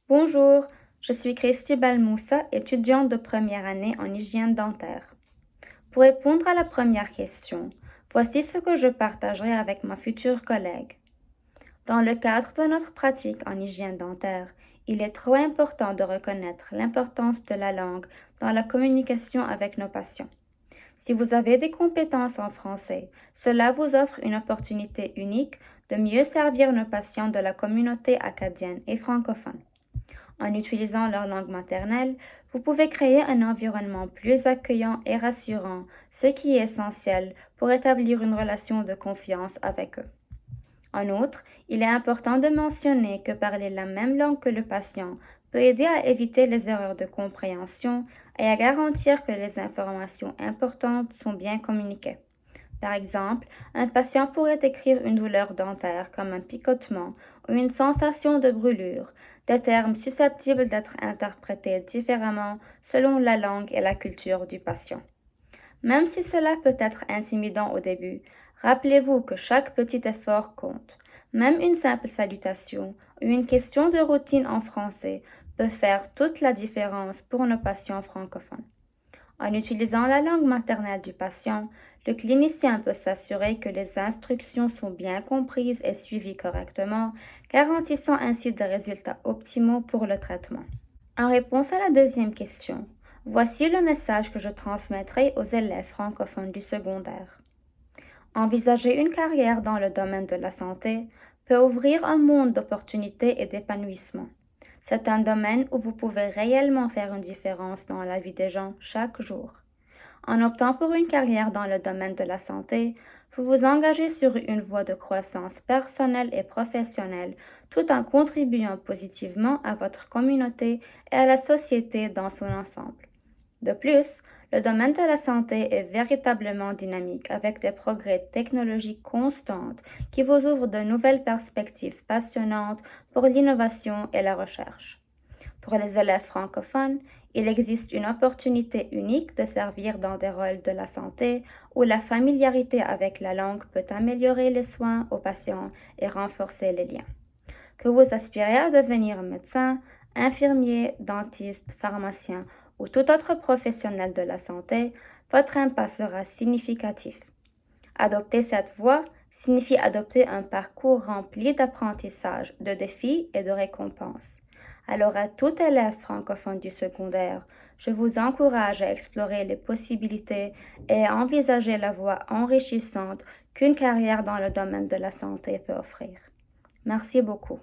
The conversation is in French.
Bonjour, je suis Christy Balmoussa, étudiante de première année en hygiène dentaire. Pour répondre à la première question, voici ce que je partagerai avec ma future collègue. Dans le cadre de notre pratique en hygiène dentaire, il est trop important de reconnaître l'importance de la langue dans la communication avec nos patients. Si vous avez des compétences en français, cela vous offre une opportunité unique de mieux servir nos patients de la communauté acadienne et francophone. En utilisant leur langue maternelle, vous pouvez créer un environnement plus accueillant et rassurant, ce qui est essentiel pour établir une relation de confiance avec eux. En outre, il est important de mentionner que parler la même langue que le patient peut aider à éviter les erreurs de compréhension et à garantir que les informations importantes sont bien communiquées. Par exemple, un patient pourrait décrire une douleur dentaire comme un picotement ou une sensation de brûlure, des termes susceptibles d'être interprétés différemment selon la langue et la culture du patient. Même si cela peut être intimidant au début, rappelez-vous que chaque petit effort compte. Même une simple salutation ou une question de routine en français peut faire toute la différence pour nos patients francophones. En utilisant la langue maternelle du patient, le clinicien peut s'assurer que les instructions sont bien comprises et suivies correctement, garantissant ainsi des résultats optimaux pour le traitement. En réponse à la deuxième question, voici le message que je transmettrai aux élèves francophones du secondaire. Envisager une carrière dans le domaine de la santé peut ouvrir un monde d'opportunités et d'épanouissement. C'est un domaine où vous pouvez réellement faire une différence dans la vie des gens chaque jour. En optant pour une carrière dans le domaine de la santé, vous vous engagez sur une voie de croissance personnelle et professionnelle tout en contribuant positivement à votre communauté et à la société dans son ensemble. De plus, le domaine de la santé est véritablement dynamique avec des progrès technologiques constants qui vous ouvrent de nouvelles perspectives passionnantes pour l'innovation et la recherche. Pour les élèves francophones, il existe une opportunité unique de servir dans des rôles de la santé où la familiarité avec la langue peut améliorer les soins aux patients et renforcer les liens. Que vous aspirez à devenir médecin, infirmier, dentiste, pharmacien ou tout autre professionnel de la santé, votre impact sera significatif. Adopter cette voie signifie adopter un parcours rempli d'apprentissage, de défis et de récompenses. Alors à tout élève francophone du secondaire, je vous encourage à explorer les possibilités et à envisager la voie enrichissante qu'une carrière dans le domaine de la santé peut offrir. Merci beaucoup.